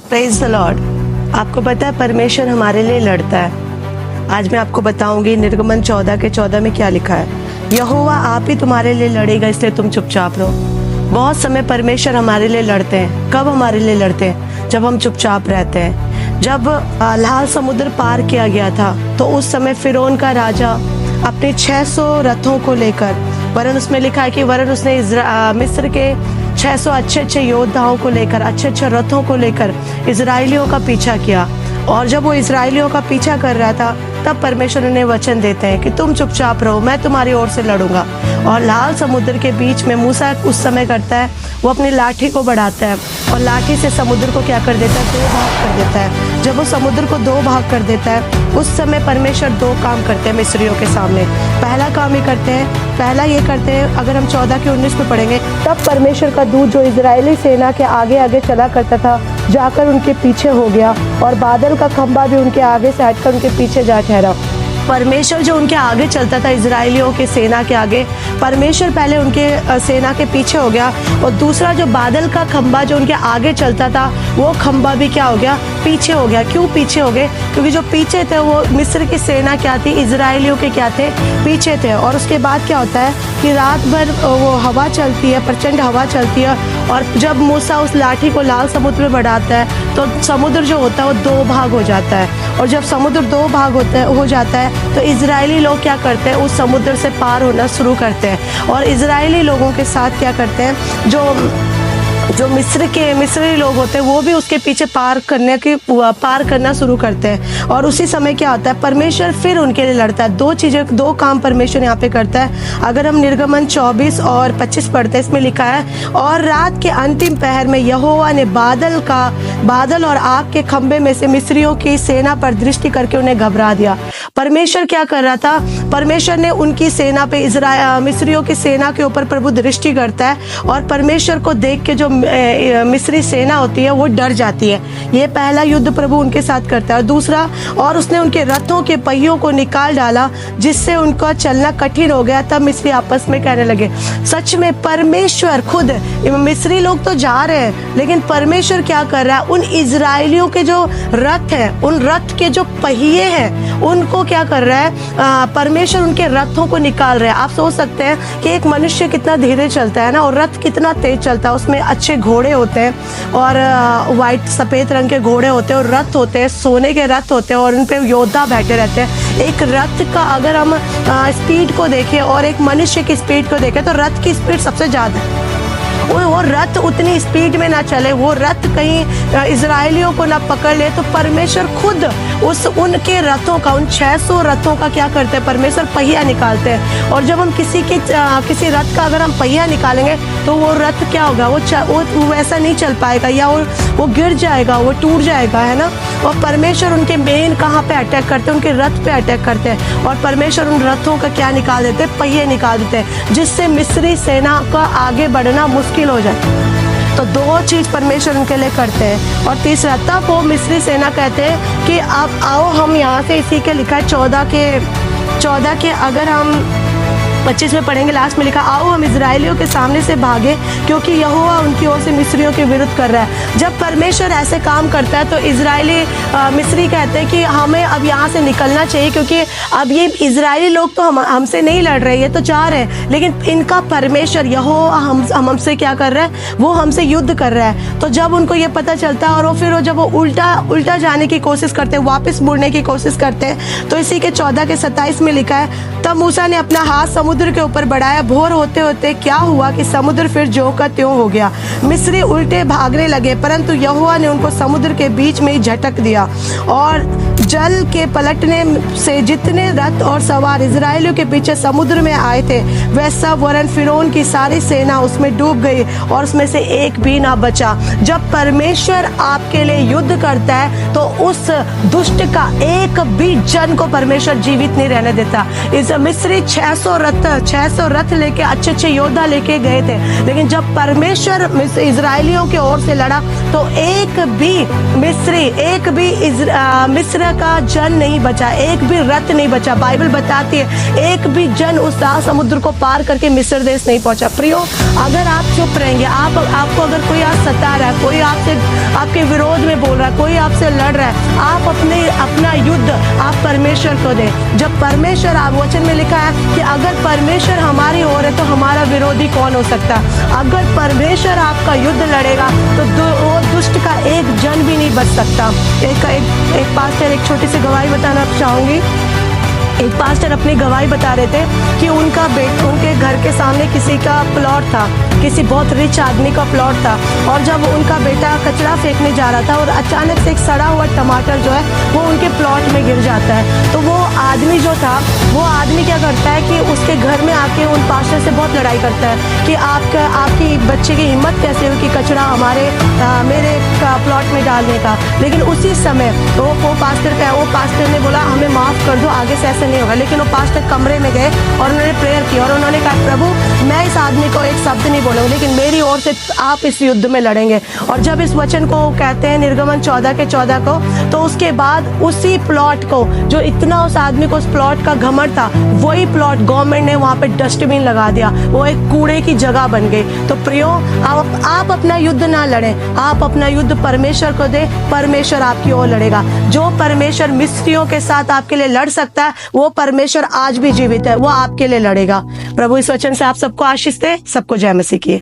Praise the Lord. आपको पता है परमेश्वर हमारे लिए लड़ता है। आज मैं आपको बताऊंगी निर्गमन 14 के 14 में क्या लिखा है। यहोवा आप ही तुम्हारे लिए लड़ेगा, इसलिए तुम चुपचाप रहो। बहुत समय परमेश्वर हमारे लिए लड़ते हैं। कब हमारे लिए लड़ते हैं? जब हम चुपचाप रहते हैं। जब लाल समुद्र पार किया गया था तो उस समय फिरौन का राजा अपने 600 रथों को लेकर, वरन उसमें लिखा है कि वरन उसने मिस्र के 600 अच्छे योद्धाओं को लेकर, अच्छे रथों को लेकर इजराइलियों का पीछा किया। और जब वो इजराइलियों का पीछा कर रहा था तब परमेश्वर उन्हें वचन देते हैं कि तुम चुपचाप रहो, मैं तुम्हारी ओर से लड़ूंगा। और लाल समुद्र के बीच में मूसा उस समय करता है, वो अपनी लाठी को बढ़ाता है और लाठी से समुद्र को क्या कर देता है? 2 भाग कर देता है। जब वो समुद्र को 2 भाग कर देता है उस समय परमेश्वर 2 काम करते हैं मिस्रियों के सामने। पहला काम ये करते हैं, अगर हम 14 के 19 में पढ़ेंगे, तब परमेश्वर का दूत जो इजरायली सेना के आगे आगे चला करता था जाकर उनके पीछे हो गया और बादल का खंभा भी उनके आगे से हटकर उनके पीछे जा ठहरा। परमेश्वर जो उनके आगे चलता था इजराइलियों के सेना के आगे, परमेश्वर पहले उनके सेना के पीछे हो गया। और दूसरा जो बादल का खंभा जो उनके आगे चलता था वो खंभा भी क्या हो गया? पीछे हो गया। क्यों पीछे हो गए? क्योंकि जो पीछे थे वो मिस्र की सेना क्या थी? इजराइलियों के क्या थे? पीछे थे। और उसके बाद क्या होता है कि रात भर वो हवा चलती है, प्रचंड हवा चलती है। और जब मूसा उस लाठी को लाल समुद्र में बढ़ाता है तो समुद्र जो होता है वो 2 भाग हो जाता है। और जब समुद्र 2 भाग हो जाता है तो इजरायली लोग क्या करते हैं? उस समुद्र से पार होना शुरू करते हैं। और इजरायली लोगों के साथ क्या करते हैं? जो मिस्री लोग होते हैं वो भी उसके पीछे पार करना शुरू करते हैं। और उसी समय क्या होता है? परमेश्वर फिर उनके लिए लड़ता है। 2 काम परमेश्वर यहाँ पे करता है। अगर हम निर्गमन 24 और 25 पढ़ते हैं, इसमें लिखा है, और रात के अंतिम पहर में यहोवा ने बादल और आग के खंभे में से मिस्रियों की सेना पर दृष्टि करके उन्हें घबरा दिया। परमेश्वर क्या कर रहा था? परमेश्वर ने उनकी सेना पे मिस्रियों की सेना के ऊपर प्रभु दृष्टि करता है और परमेश्वर को देख के जो मिस्री सेना होती है वो डर जाती है। ये पहला युद्ध प्रभु उनके साथ करता है। और दूसरा, और उसने उनके रथों के पहियों को निकाल डाला जिससे उनका चलना कठिन हो गया। तब मिस्री आपस में कहने लगे, सच में परमेश्वर खुद, मिस्री लोग तो जा रहे हैं लेकिन परमेश्वर क्या कर रहा है? उन इजराइलियों के जो रथ है, उन रथ के जो पहिए हैं उनको क्या कर रहा है? परमेश्वर उनके रथों को निकाल रहा है। आप सोच सकते हैं कि एक मनुष्य कितना धीरे चलता है ना, और रथ कितना तेज चलता है। उसमें अच्छे घोड़े होते हैं और वाइट सफ़ेद रंग के घोड़े होते हैं और रथ होते हैं, सोने के रथ होते हैं और उन पे योद्धा बैठे रहते हैं। एक रथ का अगर हम स्पीड को देखें और एक मनुष्य की स्पीड को देखें तो रथ की स्पीड सबसे ज़्यादा है। वो रथ उतनी स्पीड में ना चले, वो रथ कहीं इजराइलियों को ना पकड़ ले, तो परमेश्वर खुद उनके रथों का, उन 600 रथों का क्या करते हैं? परमेश्वर पहिया निकालते हैं। और जब हम किसी रथ का अगर हम पहिया निकालेंगे तो वो रथ क्या होगा? वो वैसा नहीं चल पाएगा, या वो गिर जाएगा, वो टूट जाएगा, है ना। और परमेश्वर उनके मेन कहाँ पे अटैक करते हैं? उनके रथ पे अटैक करते हैं। और परमेश्वर उन रथों का क्या निकाल देते हैं? पहिए निकाल देते हैं, जिससे मिस्री सेना का आगे बढ़ना मुश्किल हो जाए। तो 2 चीज़ परमेश्वर उनके लिए करते हैं। और तीसरा, तब वो मिस्री सेना कहते हैं कि अब आओ हम यहाँ से, इसी के लिखा है 14 के अगर हम 25 में पढ़ेंगे, लास्ट में लिखा, आओ हम इजराइलियों के सामने से भागे क्योंकि यहोवा उनकी ओर से मिस्रियों के विरुद्ध कर रहा है। जब परमेश्वर ऐसे काम करता है तो मिस्री कहते हैं कि हमें अब यहाँ से निकलना चाहिए, क्योंकि अब ये इजरायली लोग तो हमसे नहीं लड़ रहे, ये तो जा रहे हैं, लेकिन इनका परमेश्वर यहोवा हमसे क्या कर रहा है? वो हमसे युद्ध कर रहा है। तो जब उनको ये पता चलता है और फिर जब वो उल्टा जाने की कोशिश करते हैं, वापस मुड़ने की कोशिश करते हैं, तो इसी के 14 के 27 में लिखा है, तब मूसा ने अपना हाथ समुद्र के ऊपर बढ़ाया। भोर होते होते क्या हुआ कि समुद्र फिर ज्यों का त्यों हो गया। मिस्री उल्टे भागने लगे, परंतु यहोवा ने उनको समुद्र के बीच में ही झटक दिया और जल के पलटने से जितने रथ और सवार इजराइलियों के पीछे समुद्र में आए थे वह सब, वरन फिरौन की सारी सेना उसमें डूब गई और उसमें से एक भी ना बचा। जब परमेश्वर आपके लिए युद्ध करता है तो उस दुष्ट का एक भी जन को परमेश्वर जीवित नहीं रहने देता। इस मिस्री 600 रथ लेके, अच्छे योद्धा लेके गए थे, लेकिन जब परमेश्वर इजराइलियों की ओर से लड़ा तो एक भी मिस्र का जन नहीं बचा, एक भी रथ नहीं बचा। बाइबल बताती है एक भी जन उस समुद्र को पार करके मिस्र देश नहीं पहुंचा। प्रियो, अगर आप चुप रहेंगे, आपको अगर कोई आज सता रहा है, कोई आपसे आपके विरोध में बोल रहा है, कोई आपसे लड़ रहा है, आप अपना युद्ध आप परमेश्वर को दें। जब परमेश्वर, आप वचन में लिखा है कि अगर परमेश्वर हमारी ओर है तो हमारा विरोधी कौन हो सकता। अगर परमेश्वर आपका युद्ध लड़ेगा तो वो दुष्ट का एक जन भी नहीं बच सकता। एक पास्टर, एक छोटी सी गवाही बताना चाहूंगी। एक पास्टर अपनी गवाही बता रहे थे कि उनके घर के सामने किसी का प्लॉट था, किसी बहुत रिच आदमी का प्लॉट था, और जब उनका बेटा कचरा फेंकने जा रहा था और अचानक से एक सड़ा हुआ टमाटर जो है वो उनके प्लॉट में गिर जाता है, तो वो आदमी जो था, वो आदमी क्या करता है कि उसके घर में आके उन पास्टर से बहुत लड़ाई करता है कि आपकी बच्चे की हिम्मत कैसे हुई कि कचरा मेरे प्लॉट में डालने का। लेकिन उसी समय वो पास्टर ने बोला हमें माफ़ कर दो, आगे से ऐसे नहीं होगा। लेकिन वो पास्टर कमरे में गए और उन्होंने प्रेयर की और उन्होंने कहा प्रभु, मैं इस आदमी को एक शब्द नहीं बोलूंगा, लेकिन मेरी ओर से आप इस युद्ध में लड़ेंगे। और जब इस वचन को कहते हैं निर्गमन 14:14 को, तो उसके बाद उसी प्लॉट को, जो इतना उस आदमी को उस प्लॉट का घमंड था, वही प्लॉट गवर्नमेंट ने वहां पे डस्टबिन लगा दिया, वो एक कूड़े की जगह बन गई। तो प्रियो, आप अपना युद्ध ना लड़ें, आप अपना युद्ध परमेश्वर को दे, परमेश्वर आपकी ओर लड़ेगा। जो परमेश्वर मिस्रियों के साथ आपके लिए लड़ सकता है, वो परमेश्वर आज भी जीवित है, वो आपके लिए लड़ेगा। प्रभु इस वचन से आप सबको आशीष दे। सबको जय मसीह की।